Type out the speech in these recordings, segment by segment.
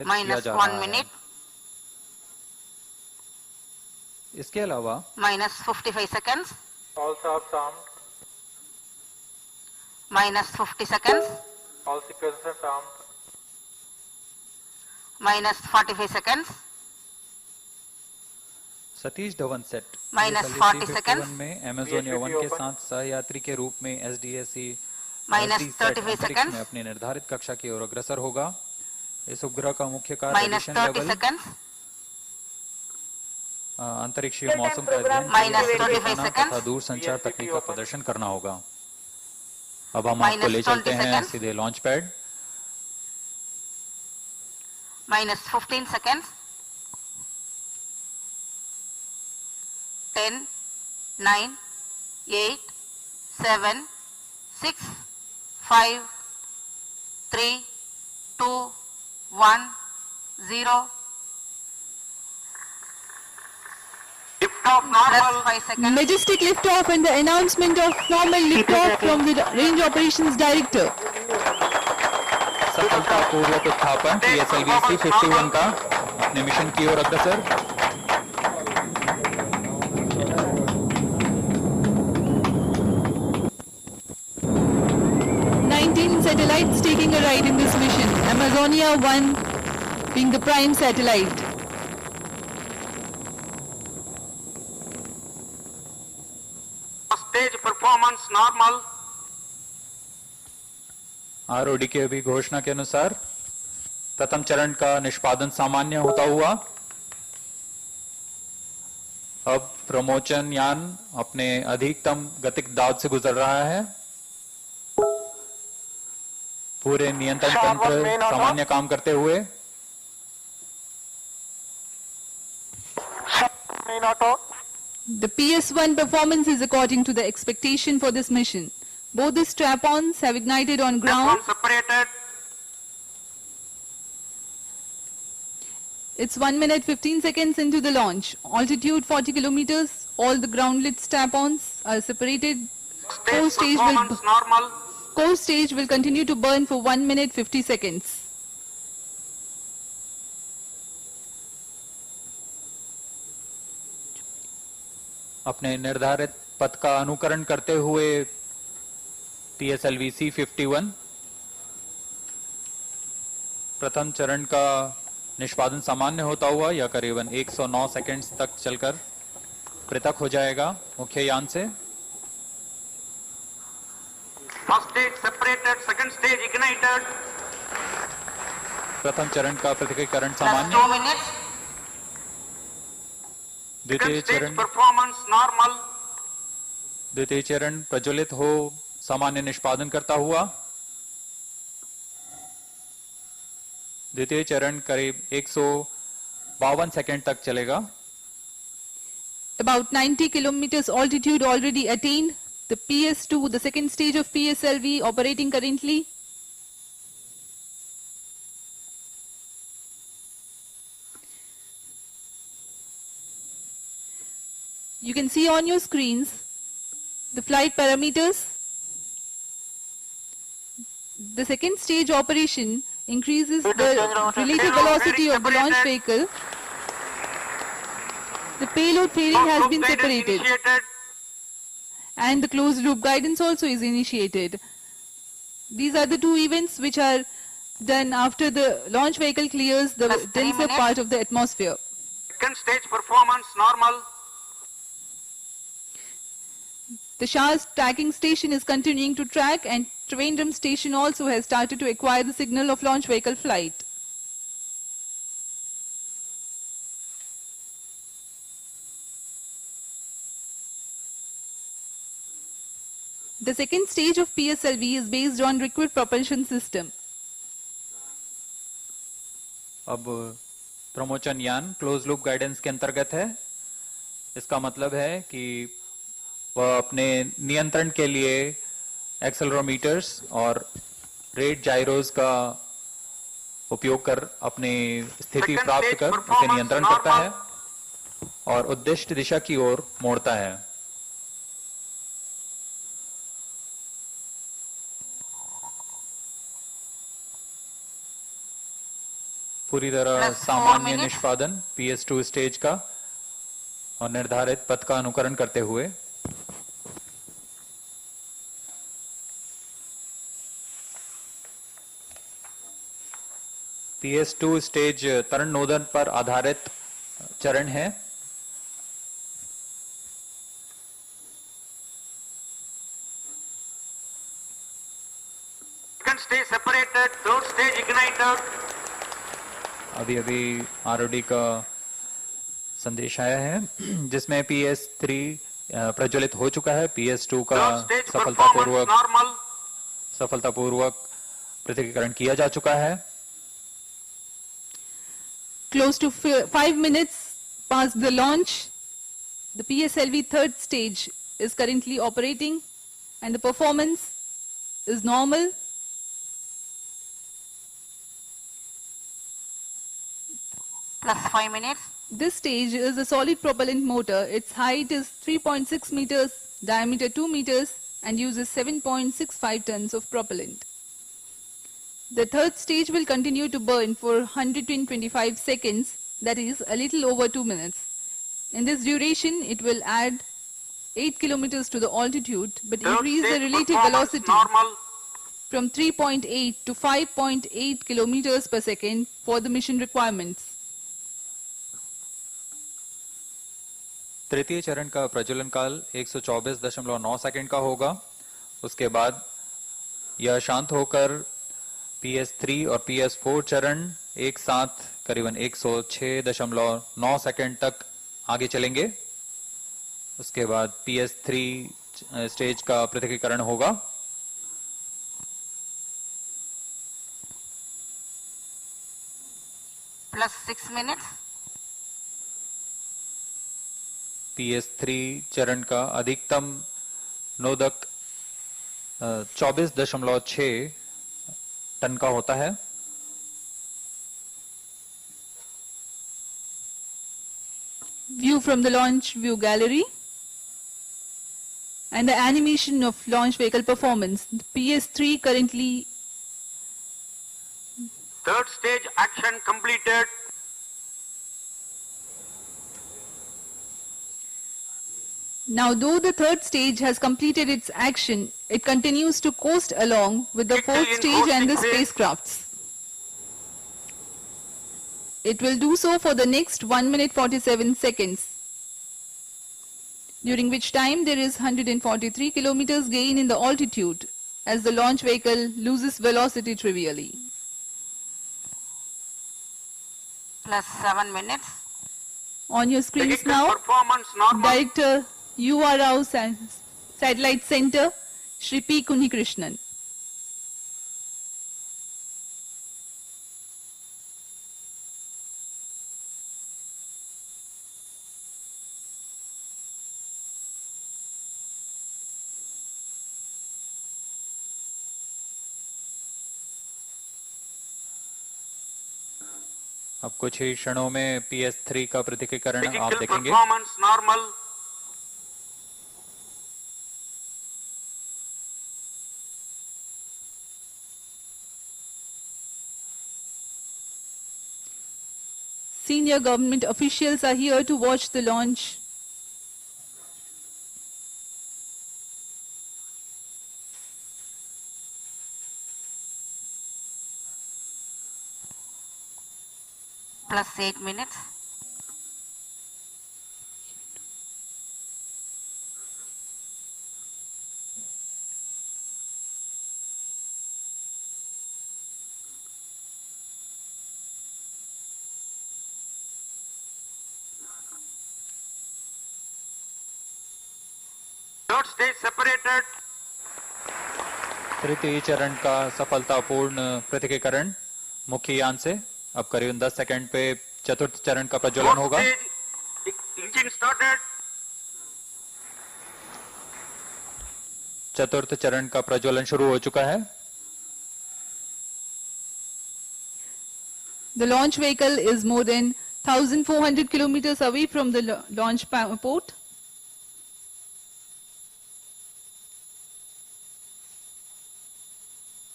किया minus जा 1 रहा है। minute, इसके अलावा minus 55 seconds, All sharps armed. minus 50 seconds, All sequencers armed. minus 45 seconds, Satish Dhawan set minus PSLV 40 C51 seconds, में अमेजोनिया VHPP 1 के open. साथ सहयात्री के रूप में SDSC minus SD सेट 35 अंतरिक्ष seconds, में अपनी निर्धारित कक्षा की ओर अग्रसर होगा। इस उपग्रह का मुख्य कार्य minus रेडिएशन 30 लेवल, seconds, अंतरिक्षीय मौसम का अध्ययन, minus परिवर्तन 25 दिखाना seconds, तथा दूर संचार VHPP तकनीक का open. प्रदर्शन करना होगा। अब हम आपको minus ले चलते 20 हैं seconds, सीधे launch pad. minus 15 seconds, 10, 9, 8, 7, 6, 5, 3, 2, 1, 0. Liftoff normal. 5 seconds. Majestic liftoff and the announcement of normal liftoff from the Range Operations Director. सफलतापूर्वक उत्थापन PSLV C51 का अपने मिशन की ओर अग्रसर। 19 satellites taking a ride in this mission. Amazonia 1 being the prime satellite. Stage performance normal. ROD की अभी घोषणा के अनुसार प्रथम चरण का निष्पादन सामान्य होता हुआ अब प्रमोचन यान अपने अधिकतम गतिक दाब से गुजर रहा है। पूरे नियंत्रण तंत्र सामान्य काम करते हुए The PS1 performance is according to the expectation for this mission. Both the strap-ons have ignited on ground. Separated. It's 1 minute 15 seconds into the launch. Altitude 40 kilometers. All the ground-lit strap-ons are separated. Normal. Core stage will continue to burn for 1 minute 50 seconds. अपने निर्धारित पथ का अनुकरण करते हुए PSLV C51 प्रथम चरण का निष्पादन सामान्य होता हुआ यह करीबन 109 सेकंड्स तक चलकर पृथक हो जाएगा मुख्य यान से। First stage separated, second stage ignited. प्रथम चरण का पृथकीकरण Plus सामान्य। 2 minutes. द्वितीय Second stage चरण performance normal. द्वितीय चरण प्रज्वलित हो सामान्य निष्पादन करता हुआ। द्वितीय चरण करीब 152 सेकंड तक चलेगा। About 90 kilometers altitude already attained. The PS2, the second stage of PSLV, operating currently. You can see on your screens the flight parameters. The second stage operation increases the relative velocity of the launch vehicle. The payload fairing has been separated. And the closed loop guidance also is initiated. These are the two events which are done after the launch vehicle clears the denser part of the atmosphere. Second stage performance normal. The SHAR's tracking station is continuing to track, and Trivandrum station also has started to acquire the signal of launch vehicle flight. The second stage of PSLV is based on liquid propulsion system. अब प्रमोचन यान close loop guidance के अंतर्गत है। इसका मतलब है कि वह अपने नियंत्रण के लिए एक्सेलरोमीटर्स और रेट जाइरोस का उपयोग कर अपनी स्थिति प्राप्त कर उसे नियंत्रण करता है और उद्दिष्ट दिशा की ओर मोड़ता है। पूरी तरह Plus 4 सामान्य minutes. निष्पादन PS2 स्टेज का और निर्धारित पथ का अनुकरण करते हुए PS2 स्टेज तरण नोदन पर आधारित चरण है। Second stage separated, third stage ignited. अभी अभी आरओडी का संदेश आया है जिसमें PS3 प्रज्वलित हो चुका है। PS2 का Third stage performance normal. सफलतापूर्वक पृथकीकरण किया जा चुका है। Close to 5 minutes past the launch, the PSLV third stage is currently operating and the performance is normal. Plus 5 minutes. This stage is a solid propellant motor. Its height is 3.6 meters, diameter 2 meters and uses 7.65 tons of propellant. The third stage will continue to burn for 125 seconds, that is a little over 2 minutes. In this duration, it will add 8 kilometers to the altitude but Third increase the stage relative performance velocity normal. from 3.8 to 5.8 kilometers per second for the mission requirements. तृतीय चरण का प्रज्वलन काल 124.9 second का होगा। उसके बाद यह शांत होकर PS3 और PS4 चरण एक साथ करीबन 106.9 सेकंड तक आगे चलेंगे। उसके बाद PS3 स्टेज का पृथकीकरण होगा। Plus 6 minutes. PS3 चरण का अधिकतम नोदक 24.6 टन का होता है। View from the launch view gallery and the animation of launch vehicle performance. The PS3 currently Third stage action completed. now, though the third stage has completed its action, it continues to coast along with the It fourth is in stage and the coasting phase. spacecrafts. It will do so for the next 1 minute 47 seconds, during which time there is 143 kilometers gain in the altitude as the launch vehicle loses velocity trivially. Plus 7 minutes. On your screens Vehicle now, performance normal. Director URO Satellite Center, Shri P. Kunhikrishnan. अब कुछ ही क्षणों में PS3 का पृथकीकरण आप Vehicle देखेंगे। performance normal. Senior government officials are here to watch the launch. Plus 8 minutes. Third stage separated. तृतीय चरण का सफलतापूर्ण पृथकीकरण मुख्य यान से। अब करीबन 10 सेकंड पे चतुर्थ चरण का प्रज्वलन Fourth होगा। stage engine started. चतुर्थ चरण का प्रज्वलन शुरू हो चुका है। The launch vehicle is more than 1,400 kilometers away from the launch port.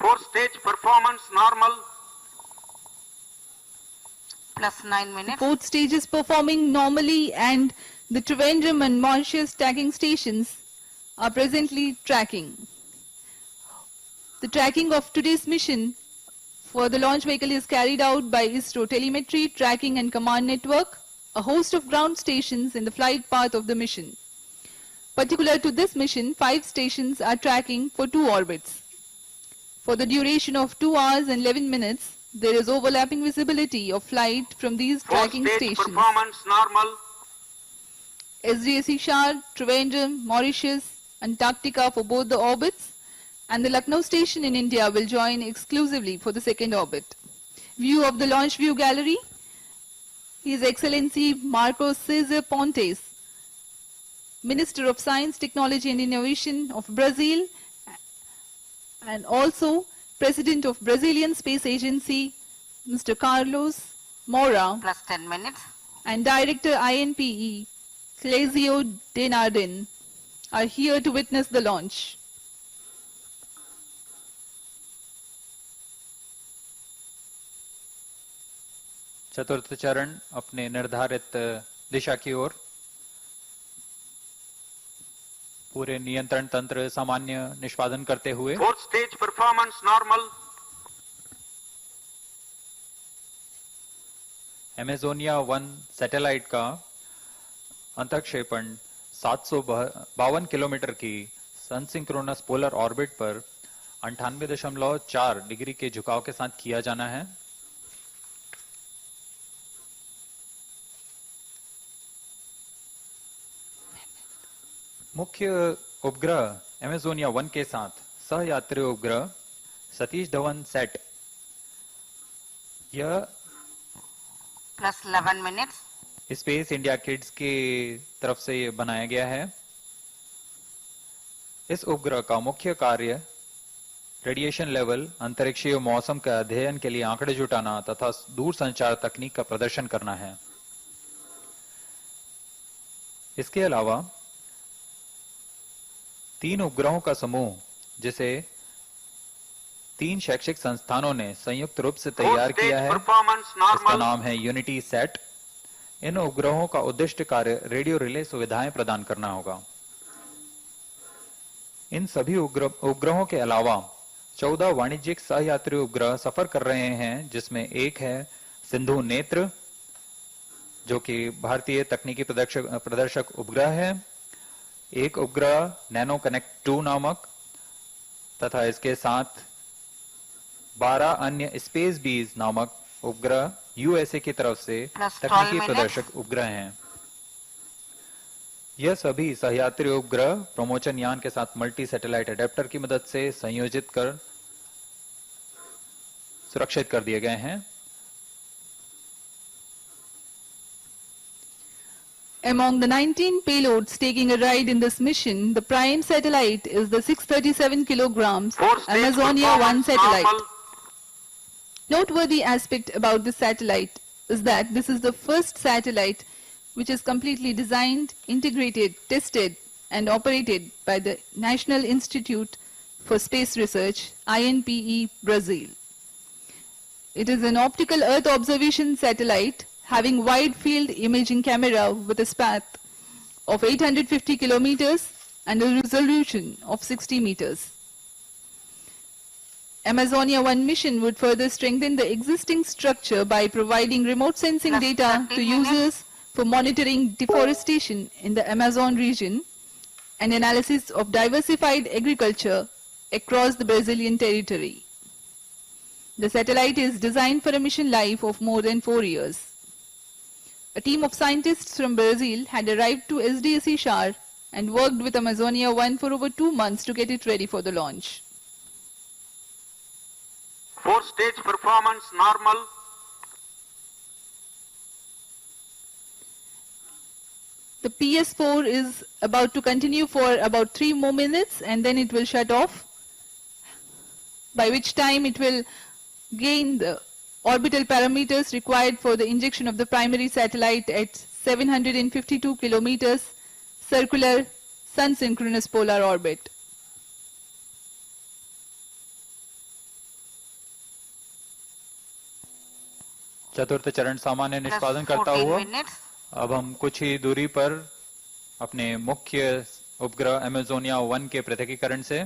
Fourth stage performance normal. plus 9 minutes. Fourth stage is performing normally, and the Trivandrum and Mauritius tracking stations are presently tracking. The tracking of today's mission for the launch vehicle is carried out by ISRO Telemetry, Tracking and Command Network, a host of ground stations in the flight path of the mission. Particular to this mission, 5 stations are tracking for 2 orbits. For the duration of 2 hours and 11 minutes, there is overlapping visibility of flight from these Fourth tracking stage stations. performance normal. SDSC Shar, Trivandrum, Mauritius, Antarctica for both the orbits, and the Lucknow station in India will join exclusively for the second orbit. View of the launch view gallery. His Excellency Marcos Cesar Pontes, Minister of Science, Technology and Innovation of Brazil, and also President of Brazilian Space Agency, Mr. Carlos Moura, Plus 10 minutes. and Director INPE, Clésio Denardin, are here to witness the launch. चतुर्थ चरण अपने निर्धारित दिशा की ओर। पूरे नियंत्रण तंत्र सामान्य निष्पादन करते हुए Fourth stage performance normal. Amazonia 1 satellite का अंतःक्षेपण 752 किलोमीटर की सनसिंक्रोनस पोलर ऑर्बिट पर 98.4 डिग्री के झुकाव के साथ किया जाना है। मुख्य उपग्रह एमेजोनिया 1 के साथ सहयात्री उपग्रह सतीश धवन सेट, यह Plus 11 minutes. Space India kids की तरफ से ये बनाया गया है। इस उपग्रह का मुख्य कार्य रेडिएशन लेवल, अंतरिक्षीय मौसम के अध्ययन के लिए आंकड़े जुटाना तथा दूर संचार तकनीक का प्रदर्शन करना है। इसके अलावा 3 उपग्रहों का समूह, जिसे 3 शैक्षिक संस्थानों ने संयुक्त रूप से Fourth तैयार stage किया है, performance इसका normal. नाम है यूनिटी सेट। इन उपग्रहों का उद्दिष्ट कार्य रेडियो रिले सुविधाएं प्रदान करना होगा। इन सभी उपग्रहों के अलावा 14 वाणिज्यिक सहयात्री उपग्रह सफर कर रहे हैं, जिसमें एक है सिंधु नेत्र, जो कि भारतीय तकनीकी प्रदर्शक उपग्रह है, एक उपग्रह नैनो कनेक्ट 2 नामक, तथा इसके साथ 12 अन्य स्पेस बीज नामक उपग्रह यूएसए की तरफ से Plus 12 तकनीकी minutes. प्रदर्शक उपग्रह हैं। यह सभी सहयात्री उपग्रह प्रमोचन यान के साथ मल्टी सैटेलाइट अडेप्टर की मदद से संयोजित कर सुरक्षित कर दिए गए हैं। Among the 19 payloads taking a ride in this mission, the prime satellite is the 637 kilograms Fourth stage Amazonia 1 performance satellite. normal. Noteworthy aspect about this satellite is that this is the first satellite which is completely designed, integrated, tested and operated by the National Institute for Space Research, INPE, Brazil. It is an optical Earth observation satellite having wide field imaging camera with a span of 850 kilometers and a resolution of 60 meters. Amazonia 1 mission would further strengthen the existing structure by providing remote sensing Plus data 30 to minutes. users for monitoring deforestation in the Amazon region and analysis of diversified agriculture across the Brazilian territory. The satellite is designed for a mission life of more than 4 years. A team of scientists from Brazil had arrived to SDSC Shar and worked with Amazonia 1 for over 2 months to get it ready for the launch. Fourth stage performance normal. The PS4 is about to continue for about 3 more minutes and then it will shut off, by which time it will gain the orbital parameters required for the injection of the primary satellite at 752 kilometers circular sun-synchronous polar orbit. चतुर्थ चरण सामान्य plus निष्पादन करता 14 हुआ minutes, अब हम कुछ ही दूरी पर अपने मुख्य उपग्रह अमेजोनिया 1 के पृथकीकरण से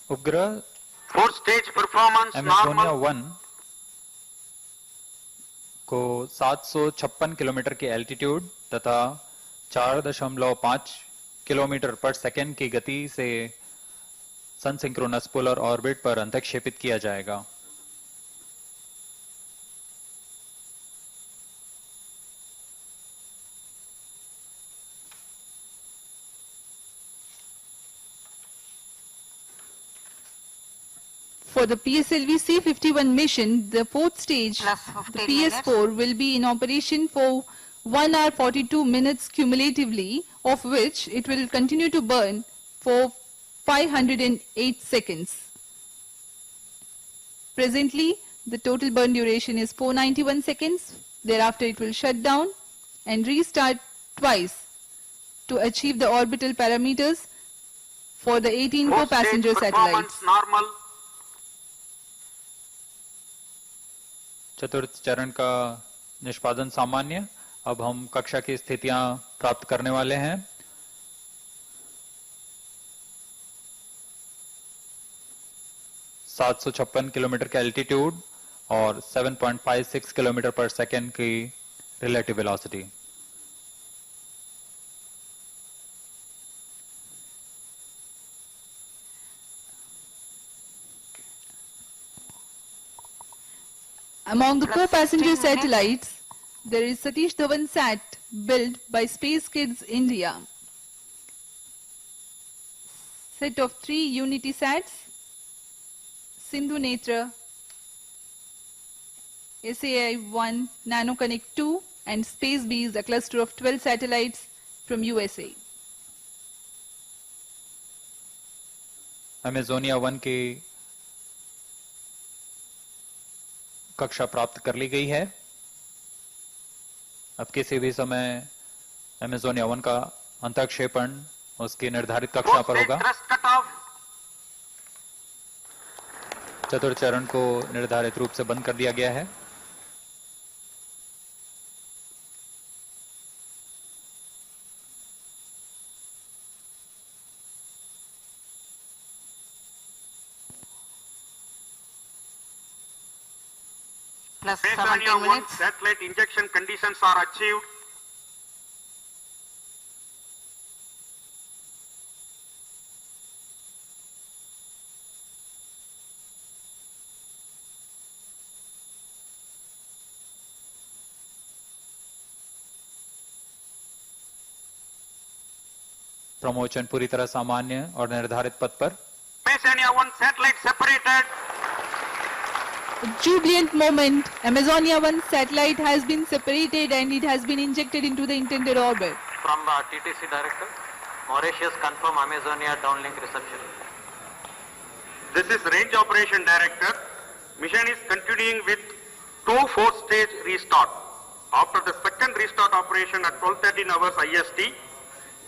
उपग्रह 4th stage performance Amazonia normal. 1 को 756 किलोमीटर के एल्टीट्यूड तथा 4.5 किलोमीटर पर सेकेंड की गति से सन सिंक्रोनस पोलर ऑर्बिट पर अंतक्षेपित किया जाएगा। For the PSLV C-51 mission, the fourth stage, Plus the 15 PS4, will be in operation for 1 hour 42 minutes cumulatively, of which it will continue to burn for 508 seconds. Presently, the total burn duration is 491 seconds. Thereafter, it will shut down and restart twice to achieve the orbital parameters for the 18 4th stage co-passenger performance satellites. normal. चतुर्थ चरण का निष्पादन सामान्य। अब हम कक्षा की स्थितियां प्राप्त करने वाले हैं। ...756 किलोमीटर का एल्टीट्यूड और 7.56 किलोमीटर पर सेकेंड की relative velocity. Among the Plus co-passenger 15 minutes. satellites, there is Satish Dhawan Sat built by Space Kids India. Set of 3 Unity Sats, Sindhu Netra, SAI-1, NanoConnect 2 and Space Bees, a cluster of 12 satellites from USA. Amazonia 1 की कक्षा प्राप्त कर ली गई है। अब किसी भी समय अमेजोनिया 1 का अंतःक्षेपण उसकी निर्धारित कक्षा 4th पर stage होगा। thrust cutoff. चतुर्थ चरण को निर्धारित रूप से बंद कर दिया गया है। plus Mesonia 17 1 minutes, satellite injection conditions are achieved. Promotion पूरी तरह सामान्य और निर्धारित पथ पर। Mesonia 1 satellite separated. Jubilant moment, Amazonia 1 satellite has been separated and it has been injected into the intended orbit. From TTC Director, Mauritius confirm Amazonia downlink reception. This is Range Operation Director. Mission is continuing with 2 4th stage restart. After the second restart operation at 12:13 hours IST,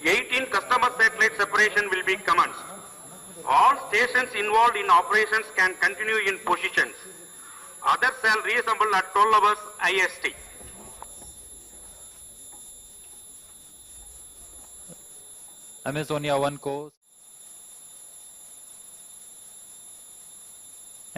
18 customer satellite separation will be commenced. All stations involved in operations can continue in positions. Others shall reassemble at 12 hours IST. Amazonia 1 को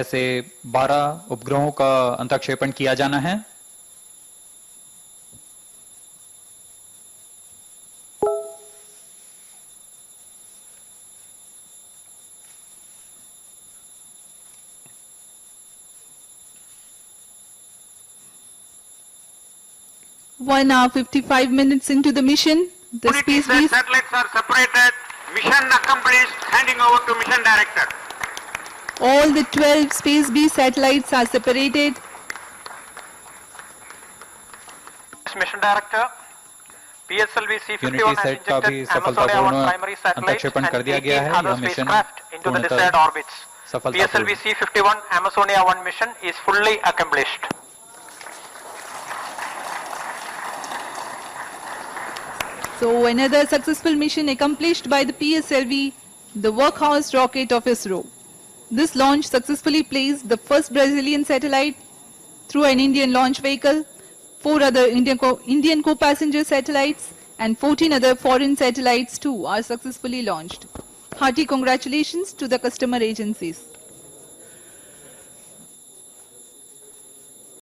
ऐसे 12 उपग्रहों का अंतःक्षेपण किया जाना है। One hour 55 minutes into the mission, the Unity Space Bees satellites are separated. Mission accomplished. Handing over to Mission Director. all the 12 Space Bee satellites are separated. Mission Director, PSLV unity C-51 has set का भी injected Amazonia 1 सफलतापूर्ण primary satellite अंतःक्षेपण कर and दिया गया 18 है। other यह mission spacecraft into the पूर्णतः desired orbits. सफलतापूर्वक। PSLV C-51 Amazonia 1 mission is fully accomplished. So another successful mission accomplished by the PSLV, the workhorse rocket of ISRO. This launch successfully placed the first Brazilian satellite through an Indian launch vehicle, 4 other Indian co-passenger satellites and 14 other foreign satellites too are successfully launched. Hearty congratulations to the customer agencies.